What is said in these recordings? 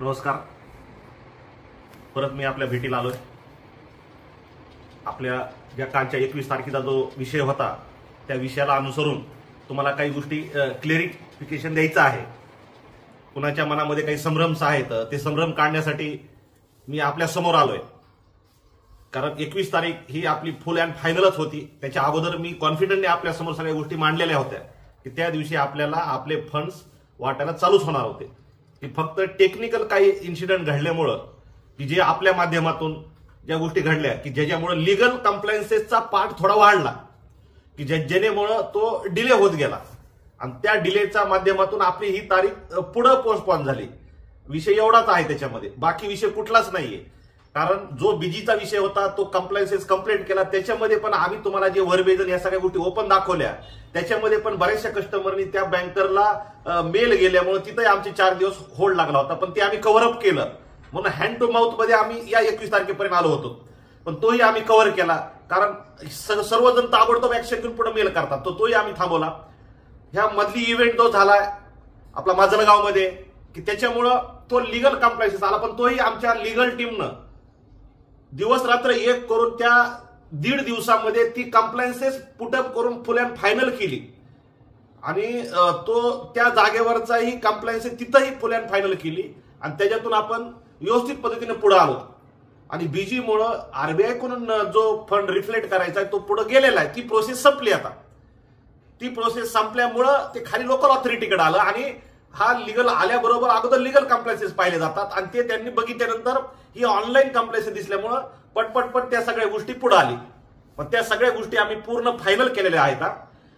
नमस्कार. परत मी आपल्या भेटीला आलोय. आपल्या ज्या कालच्या 21 तारखेचा जो विषय होता त्या विषयाला अनुसरून तुम्हाला काही गोष्टी क्लेरिफिकेशन द्यायचं आहे. कुणाच्या मनामध्ये काही संभ्रम आहेत ते संभ्रम काढण्यासाठी मी आपल्या समोर आलोय. कारण 21 तारीख ही आपली फुल अँड फायनलच होती. त्याच्या अगोदर मी कॉन्फिडंटली आपल्या समोर सगळ्या गोष्टी मांडलेल्या होत्या की त्या दिवशी आपल्याला आपले फंड्स वाटायला चालूच होणार होते. की फक्त टेक्निकल काही इन्सिडेंट घडल्यामुळं की जे आपल्या माध्यमातून ज्या गोष्टी घडल्या की ज्याच्यामुळे लीगल कंप्लायन्सेसचा पार्ट थोडा वाढला की जेणेमुळे तो डिले होत गेला आणि त्या डिलेच्या माध्यमातून आपली ही तारीख पुढे पोस्टपोन झाली. विषय एवढाच आहे त्याच्यामध्ये, बाकी विषय कुठलाच नाहीये. कारण जो बीजीचा विषय होता तो कंप्लायन्सेस कंप्लीट केला. त्याच्यामध्ये पण आम्ही तुम्हाला जे वर्बेजन या सगळ्या गोष्टी ओपन दाखवल्या. त्याच्यामध्ये पण बऱ्याचशा कस्टमरनी त्या बँकरला मेल गेल्यामुळे तिथेही आमचे 4 दिवस होल्ड लागला होता, पण ते आम्ही कव्हरअप केलं. म्हणून हँड टू माउथ मध्ये आम्ही या 21 तारखेपर्यंत आलो होतो, पण तोही आम्ही कव्हर केला. कारण सर्वजण ताबडतोब ऍक्शन घेऊन पुढे मेल करतात, तोही आम्ही थांबवला. ह्या मधली इव्हेंट जो झालाय आपला माजलगावमध्ये की त्याच्यामुळं तो लीगल कंप्लायन्सेस आला, पण तोही आमच्या लीगल टीमनं दिवस रात्र एक करून त्या 1.5 दिवसामध्ये ती कंप्लायन्सेस पुटअप करून फुल अँड फायनल केली आणि तो त्या जागेवरचाही कंप्लायन्सेस तिथंही फुल अँड फायनल केली आणि त्याच्यातून आपण व्यवस्थित पद्धतीने पुढे आलो. आणि बीजीमुळं आरबीआय कडून जो फंड रिफ्लेक्ट करायचा आहे तो पुढे गेलेला आहे. ती प्रोसेस संपली. आता ती प्रोसेस संपल्यामुळं ते खाली लोकल ऑथॉरिटीकडे आलं आणि हा लीगल आल्याबरोबर अगोदर लीगल कंप्लायन्सेस पाहिले जातात आणि ते त्यांनी बघितल्यानंतर ही ऑनलाईन कंप्लायन्सेस दिसल्यामुळं पटपट त्या सगळ्या गोष्टी पुढे आली. पण त्या सगळ्या गोष्टी आम्ही पूर्ण फायनल केलेल्या आहेत.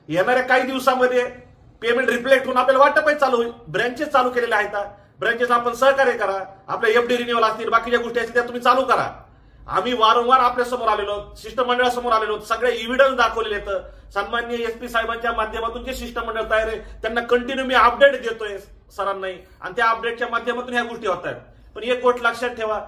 येणाऱ्या काही दिवसामध्ये पेमेंट रिफ्लेक्ट होऊन आपल्याला वाटप चालू होईल. ब्रँचेस चालू केलेल्या आहेत. ब्रँचेस आपण सहकार्य करा. आपल्या एफडी रिन्युअल असतील, बाकीच्या गोष्टी असतील त्या तुम्ही चालू करा. आम्ही वारंवार आपल्या समोर आलेलो, शिष्टमंडळासमोर आलेलो, सगळे एव्हिडन्स दाखवलेले आहेत. सन्माननीय एसपी साहेबांच्या माध्यमातून जे शिष्टमंडळ तयार आहे त्यांना कंटिन्यू मी अपडेट देतोय सरांनाही आणि त्या अपडेटच्या माध्यमातून ह्या गोष्टी होत आहेत. पण एक गोष्ट लक्षात ठेवा,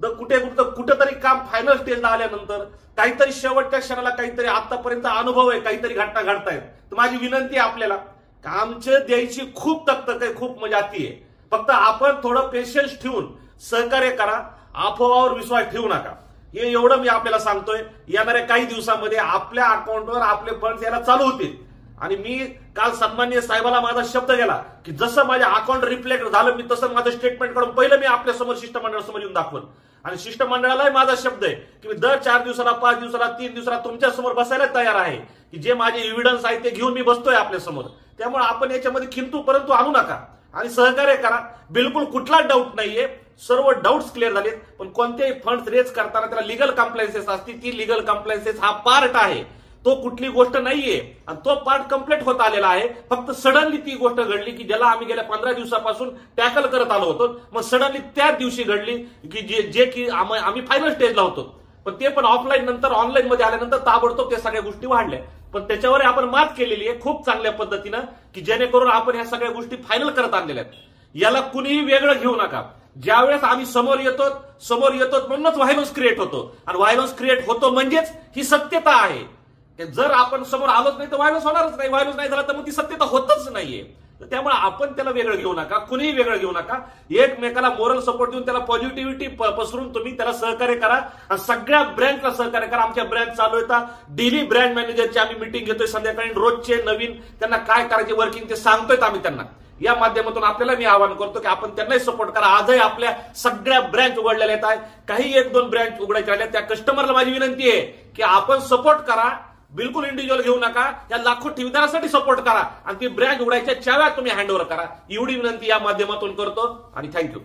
कुठेतरी काम फायनल स्टेजला आल्यानंतर काहीतरी शेवटच्या क्षणाला काहीतरी आतापर्यंत अनुभव आहे, काहीतरी घटना घडतायत, तर माझी विनंती आहे आपल्याला आमच्या द्यायची खूप तकतक आहे, खूप मजाती आहे. फक्त आपण थोडं पेशन्स ठेवून सहकार्य करा, अफवावर विश्वास ठेवू नका. हे एवढं मी आपल्याला सांगतोय. येणाऱ्या काही दिवसामध्ये आपल्या अकाउंटवर आपले फंड्स यायला चालू होतील आणि मी काल सन्माननीय साहेबाला माझा शब्द गेला की जसं माझ्या अकाउंट रिफ्लेक्ट झालं मी तसं माझं स्टेटमेंट काढून पहिलं मी आपल्यासमोर शिष्टमंडळासमोर येऊन दाखवून आणि शिष्टमंडळालाही माझा शब्द आहे की मी दर 4 दिवसाला, 5 दिवसाला, 3 दिवसाला तुमच्या समोर बसायला तयार आहे की जे माझे एव्हिडन्स आहे ते घेऊन मी बसतोय आपल्या समोर. त्यामुळे आपण याच्यामध्ये किंतु परंतु आणू नका आणि सहकार्य करा. बिलकुल कुठला डाऊट नाहीये, सर्व डाऊट्स क्लिअर झालेत. पण कोणतेही फंड्स रेज करताना त्याला लीगल कंप्लायन्सेस असते. ती लीगल कंप्लायन्सेस हा पार्ट आहे, तो कुठली गोष्ट नाहीये आणि तो पार्ट कम्प्लीट होत आलेला आहे. फक्त सडनली ती गोष्ट घडली की ज्याला आम्ही गेल्या 15 दिवसापासून टॅकल करत आलो होतो, मग सडनली त्याच दिवशी घडली की जे की आम्ही फायनल स्टेजला होतो. पण ते पण ऑफलाईन नंतर ऑनलाईन मध्ये आल्यानंतर ताबडतोब त्या सगळ्या गोष्टी वाढल्या. पण त्याच्यावर आपण मात केलेली आहे खूप चांगल्या पद्धतीनं की जेणेकरून आपण ह्या सगळ्या गोष्टी फायनल करत आणलेल्या आहेत. याला कुणीही वेगळं घेऊ नका. ज्यावेळेस आम्ही समोर येतो म्हणूनच व्हायलन्स क्रिएट होतो आणि व्हायलन्स क्रिएट होतो म्हणजेच ही सत्यता आहे. जर आपण समोर आलोच नाही तर व्हायलन्स होणारच नाही. व्हायलन्स नाही झाला तर मग ती सत्यता होतच नाहीये. त्यामुळे आपण त्याला वेगळं घेऊ नका, कुणीही वेगळं घेऊ नका. एकमेकाला मोरल सपोर्ट देऊन त्याला पॉझिटिव्हिटी पसरून तुम्ही त्याला सहकार्य करा आणि सगळ्या ब्रँचला सहकार्य करा. आमच्या ब्रँच चालू येतात डेली ब्रँच मॅनेजरची आम्ही मिटिंग घेतोय संध्याकाळी. रोजचे नवीन त्यांना काय करायचे वर्किंग ते सांगतोय आम्ही त्यांना. या माध्यमातून आपल्याला मी आवाहन करतो की आपण त्यांनाही सपोर्ट करा. आजही आपल्या सगळ्या ब्रँच उघडलेल्या आहेत. काही 1-2 ब्रँच उघडायच्या राहिल्या, त्या कस्टमरला माझी विनंती आहे की आपण सपोर्ट करा. बिलकुल इंडिव्हिज्युअल घेऊ नका. या लाखो ठेवीदारासाठी सपोर्ट करा आणि ती ब्रँच उघडायच्या चाव्या तुम्ही हँडओव्हर करा. एवढी विनंती या माध्यमातून करतो आणि थँक्यू.